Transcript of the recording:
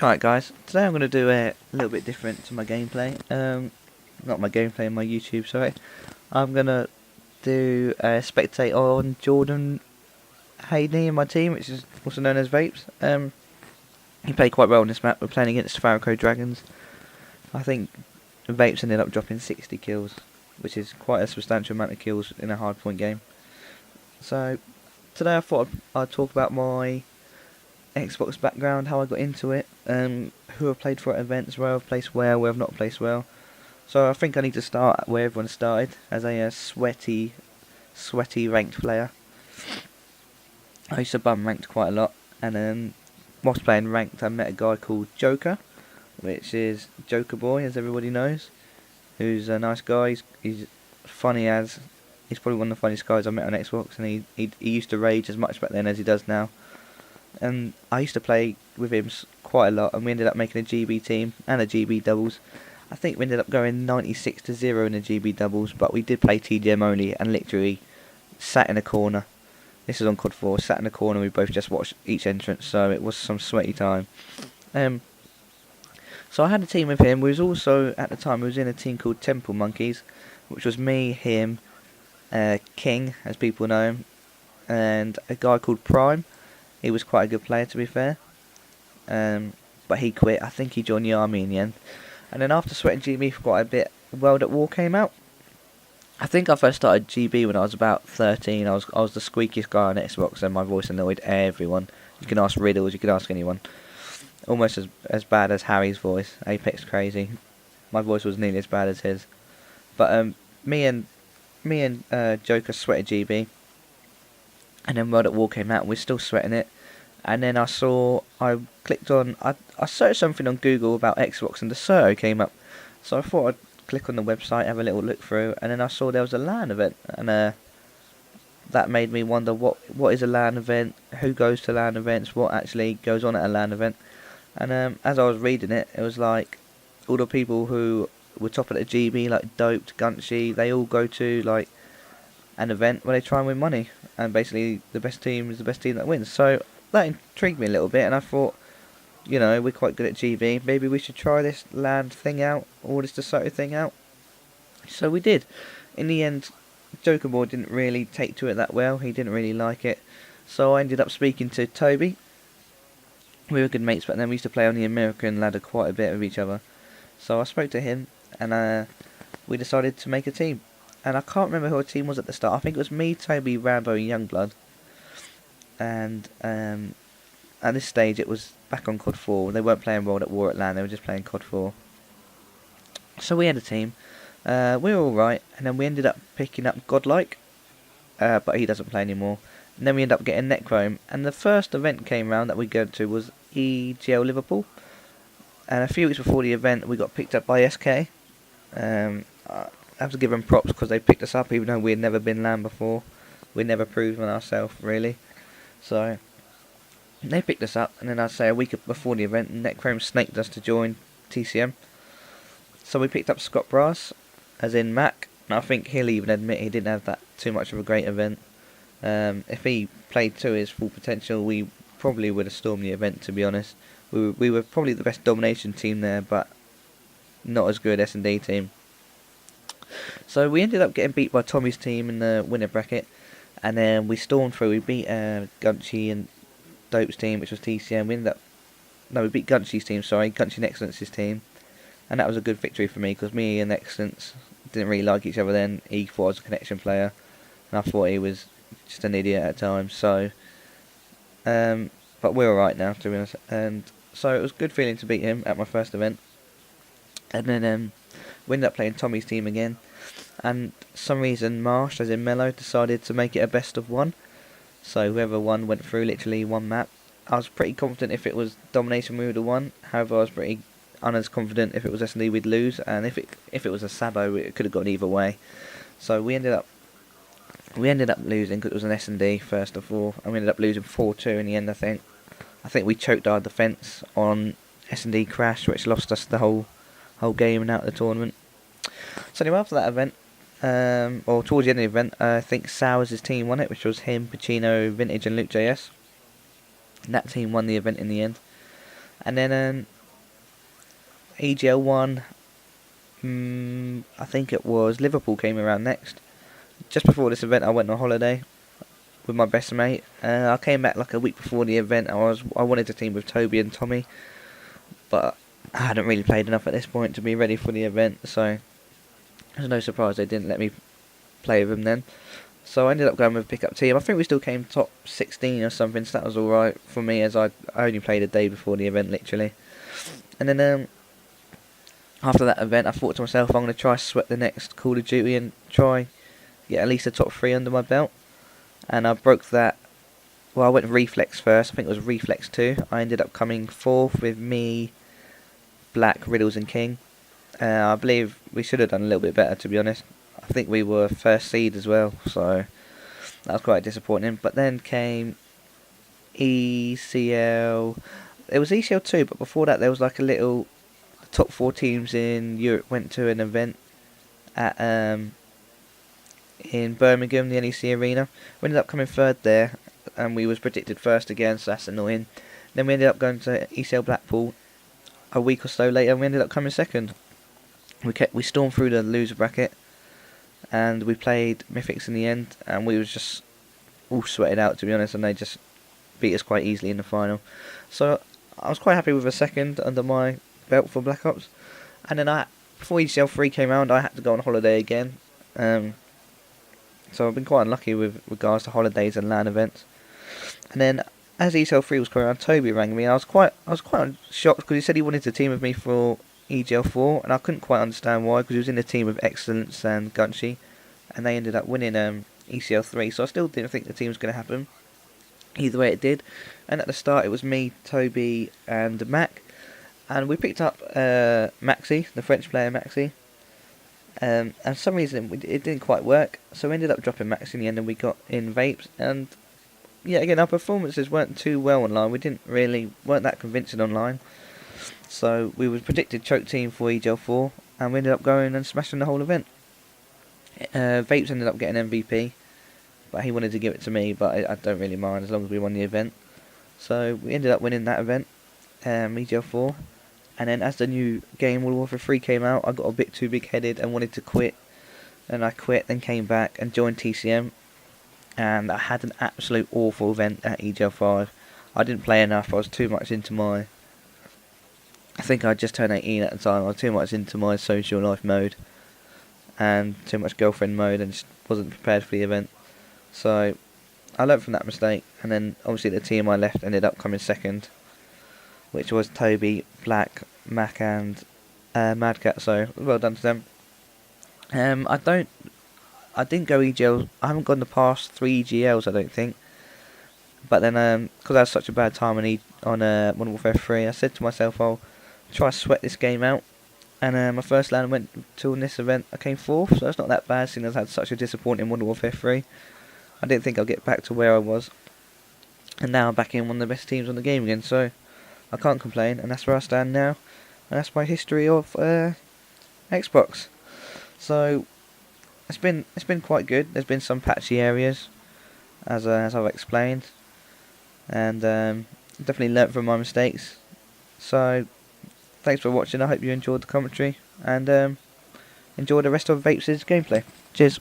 Alright guys, today I'm going to do a little bit different to my gameplay, not my gameplay, my YouTube, sorry. I'm going to do a spectate on Jordan Hayden in my team, which is also known as Vapez. He played quite well on this map. We're playing against Farraco Dragons. I think Vapez ended up dropping 60 kills, which is quite a substantial amount of kills in a hardpoint game. So today I thought I'd talk about my Xbox background, how I got into it, who I've played for at events, where I've placed well, where I've not placed well. So I think I need to start where everyone started, as a sweaty ranked player. I used to bum ranked quite a lot, and whilst playing ranked I met a guy called Joker, which is Joker Boy, as everybody knows, who's a nice guy. He's funny as, he's probably one of the funniest guys I met on Xbox, and he used to rage as much back then as he does now. And I used to play with him quite a lot, and we ended up making a GB team and a GB doubles. I think we ended up going 96-0 in the GB doubles, but we did play TGM only, and literally sat in a corner. This is on CoD 4, sat in a corner, we both just watched each entrance, so it was some sweaty time. So I had a team with him. We was also, at the time, we was in a team called Temple Monkeys, which was me, him, King, as people know him, and a guy called Prime. He was quite a good player, to be fair, but he quit. I think he joined the army in the end. And then after sweating GB for quite a bit, World at War came out. I think I first started GB when I was about 13. I was the squeakiest guy on Xbox, and my voice annoyed everyone. You can ask riddles, you can ask anyone. Almost as bad as Harry's voice. Apex crazy. My voice was nearly as bad as his. But me and Joker sweated GB. And then World at War came out, and we're still sweating it. And then I clicked on, I searched something on Google about Xbox, and the Certo came up. So I thought I'd click on the website, have a little look through, and then I saw there was a LAN event. And that made me wonder, what is a LAN event, who goes to LAN events, what actually goes on at a LAN event. And as I was reading it, it was like, all the people who were top of the GB, like Doped, Gunchy, they all go to like an event where they try and win money, and basically the best team is the best team that wins. So that intrigued me a little bit, and I thought, you know, we're quite good at GB, maybe we should try this LAN thing out, or this DeSoto thing out. So we did. In the end, Joker Boy didn't really take to it that well, he didn't really like it, so I ended up speaking to Toby. We were good mates, but then we used to play on the American ladder quite a bit with each other. So I spoke to him, and we decided to make a team. And I can't remember who our team was at the start. I think it was me, Toby, Rambo, and Youngblood. And at this stage, it was back on CoD 4. They weren't playing World at War at LAN, they were just playing CoD 4. So we had a team. We were alright, and then we ended up picking up Godlike, but he doesn't play anymore. And then we ended up getting Necrome. And the first event came round that we go to was EGL Liverpool. And a few weeks before the event, we got picked up by SK. I have to give them props because they picked us up, even though we had never been LAN before. We'd never proven ourselves, really. So they picked us up, and then I'd say a week before the event, Necrome snaked us to join TCM. So we picked up Scott Brass, as in Mac, and I think he'll even admit he didn't have that too much of a great event. If he played to his full potential, we probably would have stormed the event, to be honest. We were probably the best domination team there, but not as good S&D team. So we ended up getting beat by Tommy's team in the winner bracket, and then we stormed through. We beat Gunchy and Dope's team, which was TCM. We beat Gunchy's team, Gunchy and Excellence's team, and that was a good victory for me, because me and Excellence didn't really like each other then. He thought I was a connection player, and I thought he was just an idiot at times. So, but we're alright now, to be honest. And so it was a good feeling to beat him at my first event. And then we ended up playing Tommy's team again, and for some reason Marsh, as in Mello, decided to make it a best of one. So whoever won went through literally one map. I was pretty confident if it was domination we would have won. However, I was pretty as confident if it was S&D we'd lose, and if it was a Sabo, it could have gone either way. So we ended up losing because it was an S&D first of all, and we ended up losing 4-2 in the end. I think we choked our defence on S&D crash, which lost us the whole game and out of the tournament. So anyway, after that event, or towards the end of the event, I think Sowers' team won it, which was him, Pacino, Vintage and Luke JS. And that team won the event in the end. And then EGL 1, I think it was Liverpool came around next. Just before this event, I went on holiday with my best mate. I came back like a week before the event. I wanted to team with Toby and Tommy, but I hadn't really played enough at this point to be ready for the event, so there's no surprise they didn't let me play with them then. So I ended up going with pickup team. I think we still came top 16 or something, so that was alright for me, as I only played a day before the event, literally. And then after that event, I thought to myself, I'm going to try sweat the next Call of Duty and try get at least a top 3 under my belt. And I broke that. Well, I went Reflex first. I think it was Reflex 2. I ended up coming 4th with me, Black, Riddles and King. I believe we should have done a little bit better, to be honest. I think we were first seed as well, so that was quite disappointing. But then came ECL. It was ECL 2, but before that there was like a little top 4 teams in Europe went to an event at in Birmingham, the NEC Arena. We ended up coming 3rd there, and we was predicted first again, so that's annoying. Then we ended up going to ECL Blackpool a week or so later, and we ended up coming 2nd. We stormed through the loser bracket, and we played Mythics in the end, and we was just all sweated out, to be honest, and they just beat us quite easily in the final. So I was quite happy with a 2nd under my belt for Black Ops. And then before ECL 3 came around, I had to go on holiday again. So I've been quite unlucky with regards to holidays and LAN events. And then as ECL 3 was coming around, Toby rang me. I was quite shocked because he said he wanted to team with me for EGL 4, and I couldn't quite understand why, because he was in a team with Excellence and Gunchy, and they ended up winning ECL 3. So I still didn't think the team was going to happen. Either way, it did. And at the start, it was me, Toby, and Mac, and we picked up Maxi, the French player Maxi. And for some reason it didn't quite work, so we ended up dropping Max in the end, and we got in Vapes. And yeah, again, our performances weren't too well online. We weren't that convincing online. So we was predicted choke team for EGL 4, and we ended up going and smashing the whole event. Vapes ended up getting MVP, but he wanted to give it to me, but I don't really mind as long as we won the event. So we ended up winning that event, EGL 4. And then as the new game World Warfare 3 came out, I got a bit too big-headed and wanted to quit. And I quit, then came back and joined TCM. And I had an absolute awful event at EGL 5. I didn't play enough. I was too much into my... I think I just turned 18 at the time. I was too much into my social life mode. And too much girlfriend mode, and just wasn't prepared for the event. So I learnt from that mistake. And then obviously the team I left ended up coming 2nd. Which was Toby, Black, Mac and Madcat, so well done to them. I didn't go EGL, I haven't gone the past 3 EGLs, I don't think. But then, because I had such a bad time on Modern Warfare 3, I said to myself, I'll try to sweat this game out. And my first LAN went to this event, I came 4th, so it's not that bad, seeing as I had such a disappointing Modern Warfare 3. I didn't think I'd get back to where I was. And now I'm back in one of the best teams on the game again, so I can't complain, and that's where I stand now, and that's my history of Xbox. So it's been quite good. There's been some patchy areas, as I've explained, and definitely learnt from my mistakes. So thanks for watching. I hope you enjoyed the commentary, and enjoy the rest of Vapes' gameplay. Cheers.